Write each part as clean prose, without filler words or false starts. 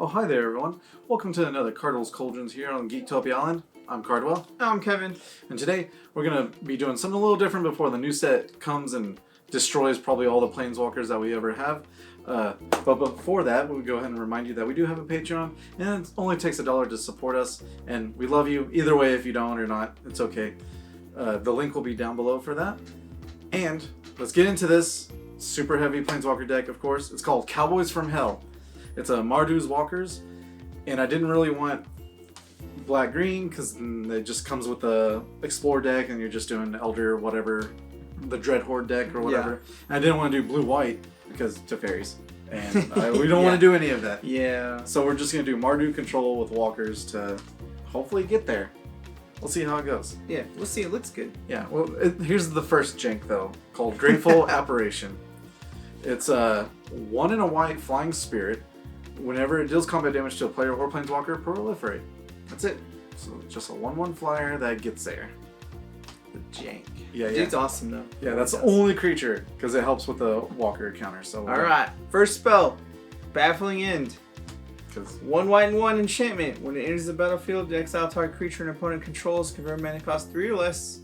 Oh, hi there, everyone. Welcome to another Cardwell's Cauldrons here on Geektopia Island. I'm Cardwell. I'm Kevin. And today, we're going to be doing something a little different before the new set comes and destroys probably all the Planeswalkers that we ever have. But before that, we'll go ahead and remind you that we do have a Patreon, and it only takes $1 to support us, and we love you either way. If you don't or not, it's okay. The link will be down below for that. And let's get into this super heavy Planeswalker deck, of course. It's called Cowboys from Hell. It's a Mardu's Walkers, and I didn't really want black-green because it just comes with the Explore deck and you're just doing Elder whatever, the Dreadhorde deck or whatever. Yeah. And I didn't want to do blue-white because Teferis, and we don't want to do any of that. Yeah. So we're just going to do Mardu control with Walkers to hopefully get there. We'll see how it goes. Yeah, we'll see. It looks good. Yeah, well, here's the first jank, though, called Grateful Apparition. It's a 1 and a white flying spirit. Whenever it deals combat damage to a player or planeswalker, proliferate. That's it. So just a 1/1 flyer that gets there. The jank. Yeah. Dude's awesome though. Yeah, that's the only creature because it helps with the walker counter. So all right, first spell, Baffling End. Because 1 white and 1 enchantment. When it enters the battlefield, exile target creature an opponent controls, convert mana cost 3 or less.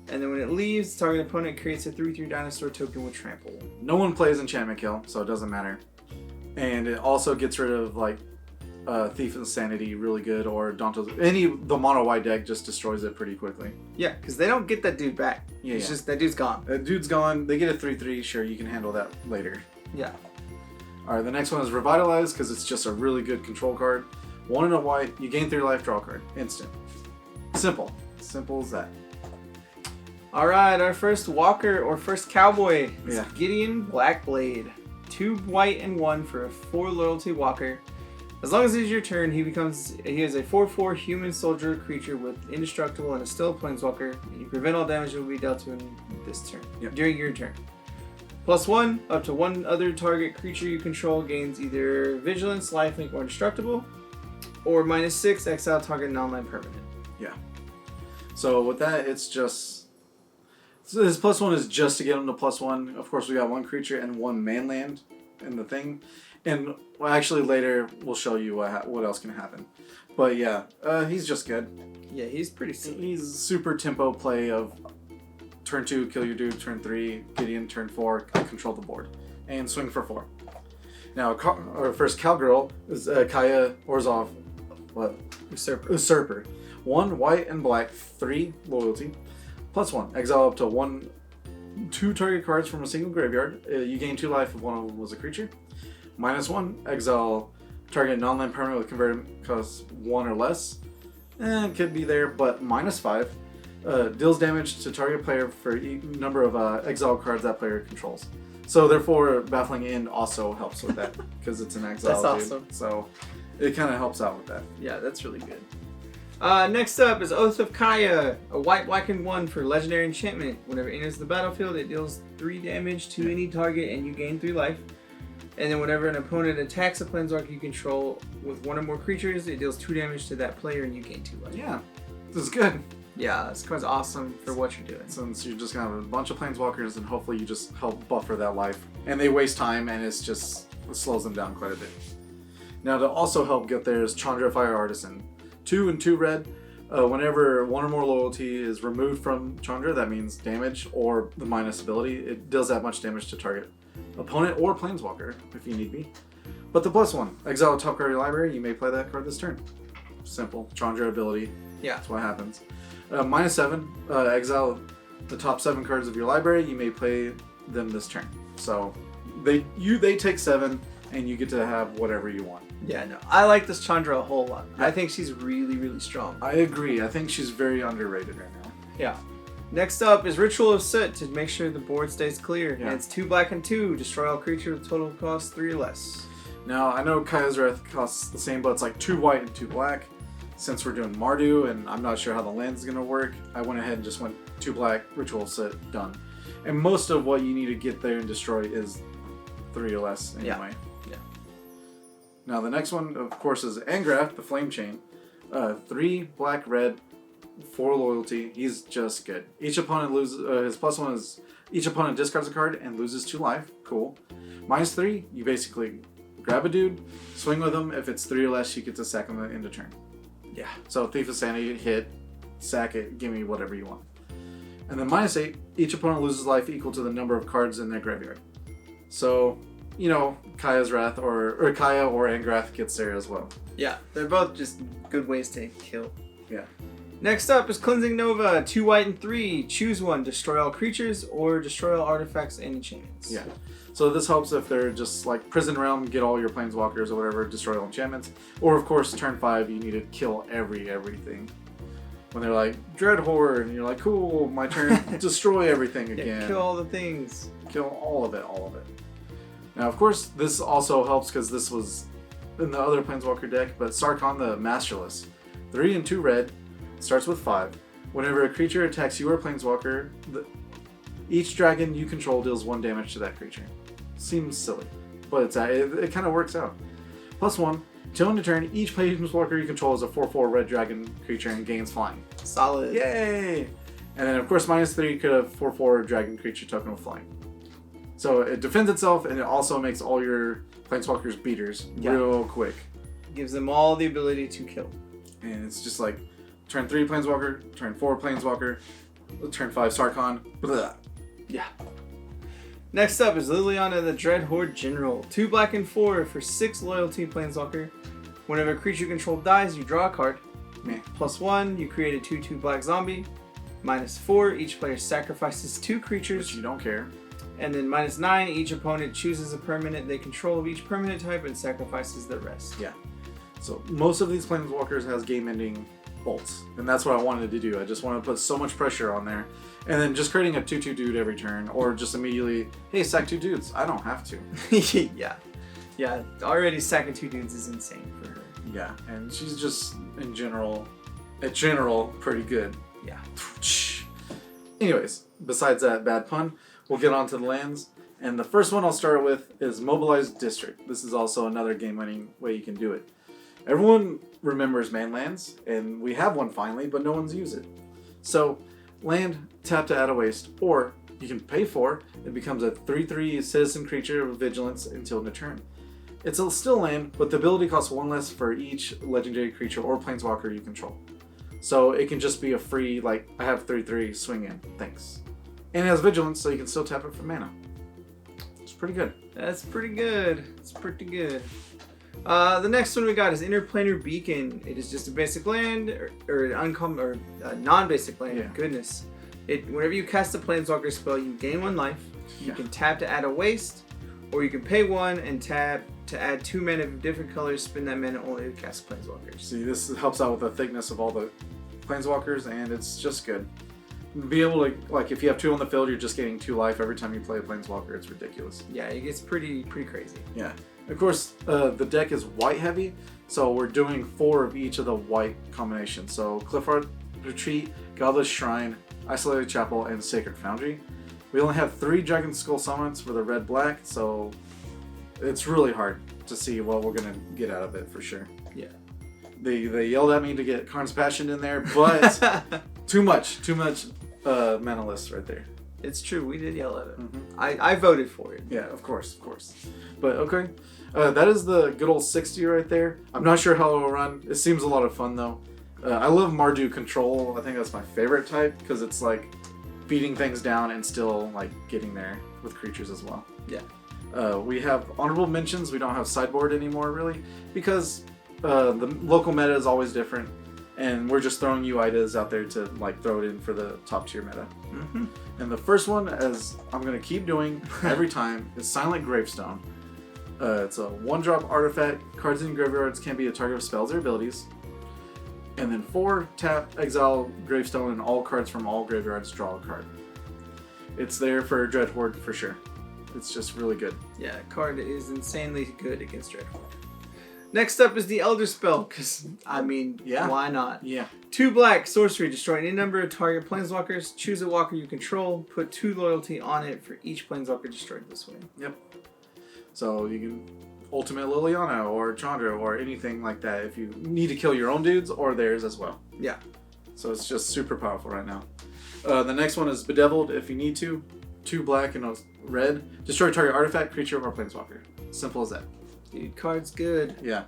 And then when it leaves, target opponent creates a 3/3 dinosaur token with trample. No one plays enchantment kill, so it doesn't matter. And it also gets rid of like Thief of Sanity really good, or Dante's. The mono white deck just destroys it pretty quickly. Yeah, because they don't get that dude back. Yeah, it's just that dude's gone. That dude's gone. They get a 3/3. Sure, you can handle that later. Yeah. All right, the next one is Revitalize because it's just a really good control card. 1 and a white, you gain 3 life, draw a card. Instant. Simple as that. All right, our first walker or first cowboy is Yeah. Gideon Blackblade. 2 white and 1 for a 4 loyalty walker. As long as it is your turn, he is a 4/4 human soldier creature with indestructible and is still a planeswalker, and you prevent all damage that will be dealt to him this turn. Yep. During your turn. +1, up to 1 other target creature you control gains either Vigilance, Lifelink, or Indestructible, or -6, exile target non-land permanent. Yeah. So with that, it's just... So his +1 is just to get him to +1. Of course, we got 1 creature and 1 manland in the thing. And well, actually later, we'll show you what else can happen. But yeah, he's just good. Yeah, he's pretty silly. He's super tempo play of turn 2, kill your dude, turn 3, Gideon, turn 4, control the board. And swing for 4. Now, our first cowgirl is Kaya Orzhov. What? Usurper. 1 white and black, 3 loyalty. +1, exile up to 2 target cards from a single graveyard. You gain 2 life if one of them was a creature. -1, exile target non-land permanent with converted cost 1 or less. It could be there, but -5. Deals damage to target player for number of exile cards that player controls. So therefore, Baffling End also helps with that because it's an exile. That's dude. awesome. So it kind of helps out with that. Yeah, that's really good. Next up is Oath of Kaya, a white, black, and 1 for legendary enchantment. Whenever it enters the battlefield, it deals 3 damage to any target and you gain 3 life. And then whenever an opponent attacks a planeswalker you control with 1 or more creatures, it deals 2 damage to that player and you gain 2 life. Yeah, this is good. Yeah, this card's awesome for what you're doing. Since you're just gonna have a bunch of planeswalkers and hopefully you just help buffer that life. And they waste time and it slows them down quite a bit. Now to also help get there is Chandra Fire Artisan. 2 and 2 red. Whenever 1 or more loyalty is removed from Chandra, that means damage or the minus ability. It deals that much damage to target opponent or planeswalker if you need be. But the +1, exile a top card of your library, you may play that card this turn. Simple. Chandra ability. Yeah. That's what happens. -7, exile the top 7 cards of your library, you may play them this turn. So they take 7 and you get to have whatever you want. Yeah, no, I like this Chandra a whole lot. Yeah. I think she's really, really strong. I agree. I think she's very underrated right now. Yeah. Next up is Ritual of Soot to make sure the board stays clear. Yeah. And it's 2 black and 2. Destroy all creatures with total cost 3 or less. Now, I know Kaya's Wrath costs the same, but it's like 2 white and 2 black. Since we're doing Mardu, and I'm not sure how the land's going to work, I went ahead and just went 2 black, Ritual of Soot, done. And most of what you need to get there and destroy is 3 or less anyway. Yeah. Now the next one, of course, is Angrath, the Flame Chain. 3 black, red, 4 loyalty. He's just good. Each opponent loses. His +1 is each opponent discards a card and loses 2 life. Cool. -3, you basically grab a dude, swing with him. If it's 3 or less, you get to sack him into turn. Yeah. So Thief of Sanity, hit, sack it, give me whatever you want. And then -8, each opponent loses life equal to the number of cards in their graveyard. So, you know, Kaya's Wrath or Kaya or Angrath gets there as well. Yeah, they're both just good ways to kill. Yeah. Next up is Cleansing Nova, 2 white and 3. Choose one, destroy all creatures or destroy all artifacts and enchantments. Yeah. So this helps if they're just like Prison Realm, get all your planeswalkers or whatever, destroy all enchantments. Or of course, turn 5, you need to kill everything. When they're like, Dreadhorde, and you're like, cool, my turn, destroy everything again. Yeah, kill all the things. Kill all of it. Now, of course, this also helps because this was in the other Planeswalker deck, but Sarkhan the Masterless. 3 and 2 red, starts with 5. Whenever a creature attacks your Planeswalker, each dragon you control deals 1 damage to that creature. Seems silly, but it kind of works out. +1, till end of turn, each Planeswalker you control is a 4/4 red dragon creature and gains flying. Solid. Yay! And then, of course, -3 could have 4/4 dragon creature token with flying. So it defends itself, and it also makes all your Planeswalkers beaters real quick. Gives them all the ability to kill. And it's just like, turn 3 Planeswalker, turn 4 Planeswalker, turn 5 Sarkhan, blah. Yeah. Next up is Liliana the Dreadhorde General. 2 black and 4 for 6 loyalty Planeswalker. Whenever a creature you control dies, you draw a card. Meh. +1, you create a 2/2 black zombie. -4, each player sacrifices 2 creatures. Which you don't care. And then -9, each opponent chooses a permanent they control of each permanent type and sacrifices the rest. Yeah. So most of these Planeswalkers has game-ending bolts. And that's what I wanted to do. I just wanted to put so much pressure on there. And then just creating a 2/2 dude every turn, or just immediately, hey, sack 2 dudes. I don't have to. Yeah. Yeah, already sacking 2 dudes is insane for her. Yeah, and she's just, in general, pretty good. Yeah. Anyways, besides that bad pun, we'll get on to the lands. And the first one I'll start with is Mobilized District. This is also another game-winning way you can do it. Everyone remembers man lands, and we have one finally, but no one's used it. So, land, tap to add a waste, or you can pay for, it becomes a 3/3 citizen creature with vigilance until end of turn. It's still land, but the ability costs 1 less for each legendary creature or planeswalker you control. So it can just be a free, like, I have 3/3, swing in, thanks. And it has vigilance, so you can still tap it for mana. It's pretty good. That's pretty good. It's pretty good. The next one we got is Interplanar Beacon. It is just a basic land, or an uncommon, or a non-basic land. Yeah. Goodness. Whenever you cast a planeswalker spell, you gain 1 life. You Yeah. can tap to add a waste, or you can pay 1 and tap to add 2 mana of different colors. Spend that mana only to cast planeswalkers. See, this helps out with the thickness of all the planeswalkers, and it's just good. Be able to, like, if you have 2 on the field, you're just getting 2 life every time you play a planeswalker. It's ridiculous. Yeah, it gets pretty crazy. Yeah. Of course, the deck is white heavy, so we're doing 4 of each of the white combinations. So Clifftop Retreat, Godless Shrine, Isolated Chapel, and Sacred Foundry. We only have 3 Dragonskull Summits for the red-black, so it's really hard to see what we're going to get out of it for sure. Yeah. They yelled at me to get Karn's Passion in there, but too much Mentalist right there. It's true, we did yell at it. Mm-hmm. I voted for it. Yeah, of course. But okay, that is the good old 60 right there. I'm not sure how it will run. It seems a lot of fun though. I love Mardu Control. I think that's my favorite type because it's like beating things down and still like getting there with creatures as well. Yeah. We have honorable mentions. We don't have sideboard anymore really because the local meta is always different. And we're just throwing you ideas out there to like throw it in for the top tier meta. Mm-hmm. And the first one, as I'm going to keep doing every time, is Silent Gravestone. It's a 1-drop artifact. Cards in graveyards can be a target of spells or abilities. And then 4, tap, exile Gravestone, and all cards from all graveyards draw a card. It's there for Dreadhorde for sure. It's just really good. Yeah, card is insanely good against Dreadhorde. Next up is the Elderspell, because, I mean, Yeah. why not? Yeah. 2 black, sorcery, destroy any number of target planeswalkers, choose a walker you control, put 2 loyalty on it for each planeswalker destroyed this way. Yep. So you can ultimate Liliana or Chandra or anything like that if you need to kill your own dudes or theirs as well. Yeah. So it's just super powerful right now. The next one is Bedeviled if you need to. 2 black and a red. Destroy target artifact, creature, or planeswalker. Simple as that. Dude, card's good. Yeah.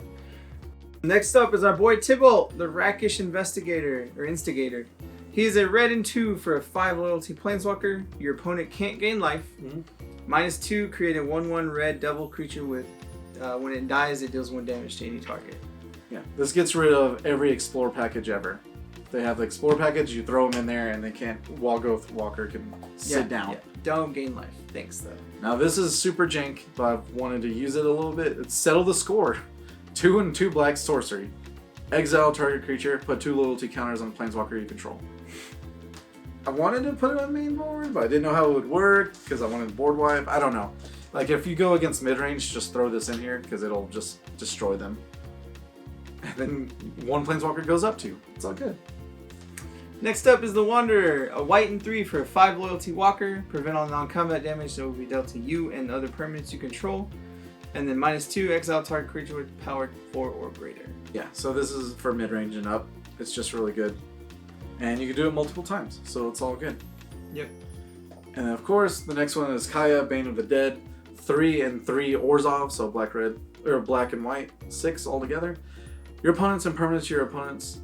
Next up is our boy Tibalt, the Rakish Instigator. He is a red and 2 for a 5 loyalty planeswalker. Your opponent can't gain life. -2, create a 1/1 red double creature with, when it dies, it deals 1 damage to any target. Yeah. This gets rid of every Explore package ever. They have the Explore package, you throw them in there, and they can't. Walgrowth Walker can sit down. Yeah. Don't gain life. Thanks, though. Now, this is super jank, but I've wanted to use it a little bit. It's Settle the Score. 2 and 2 black sorcery. Exile target creature, put 2 loyalty counters on the planeswalker you control. I wanted to put it on main board, but I didn't know how it would work because I wanted board wipe. I don't know. Like, if you go against mid-range, just throw this in here because it'll just destroy them. And then 1 planeswalker goes up 2. It's all good. Next up is the Wanderer, a white and 3 for a 5 loyalty walker. Prevent all non-combat damage that will be dealt to you and other permanents you control. And then -2, exile target creature with power 4 or greater. Yeah, so this is for mid-range and up. It's just really good. And you can do it multiple times, so it's all good. Yep. And of course, the next one is Kaya, Bane of the Dead. 3 and 3 Orzhov, so black and white, 6 altogether. Your opponents and permanents your opponents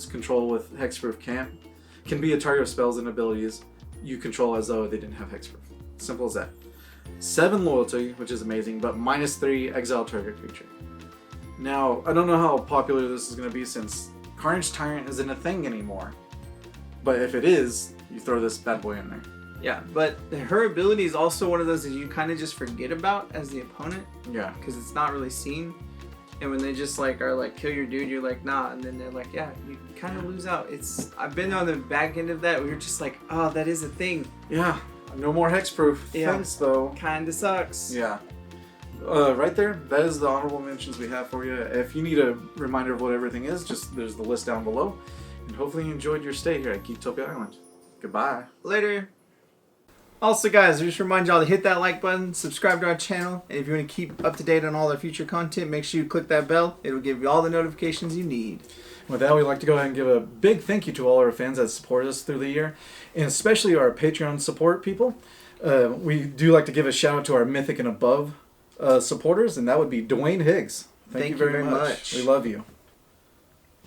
control with hexproof can be a target of spells and abilities you control as though they didn't have hexproof. Simple as that. 7 loyalty, which is amazing, but -3 exile target creature. Now, I don't know how popular this is going to be since Carnage Tyrant isn't a thing anymore. But if it is, you throw this bad boy in there. Yeah, but her ability is also one of those that you kind of just forget about as the opponent. Yeah. Because it's not really seen. And when they just are like, kill your dude, you're like, nah. And then they're like, yeah, you kind of lose out. I've been on the back end of that where you're just like, oh, that is a thing. Yeah. No more hexproof. Yeah. Thanks, though. Kinda sucks. Yeah. Right there, that is the honorable mentions we have for you. If you need a reminder of what everything is, there's the list down below. And hopefully you enjoyed your stay here at Geektopia Island. Goodbye. Later. Also, guys, I just remind y'all to hit that like button, subscribe to our channel, and if you want to keep up to date on all our future content, make sure you click that bell. It'll give you all the notifications you need. With that, we'd like to go ahead and give a big thank you to all our fans that support us through the year, and especially our Patreon support people. We do like to give a shout out to our Mythic and Above supporters, and that would be Dwayne Higgs. Thank you very much. We love you.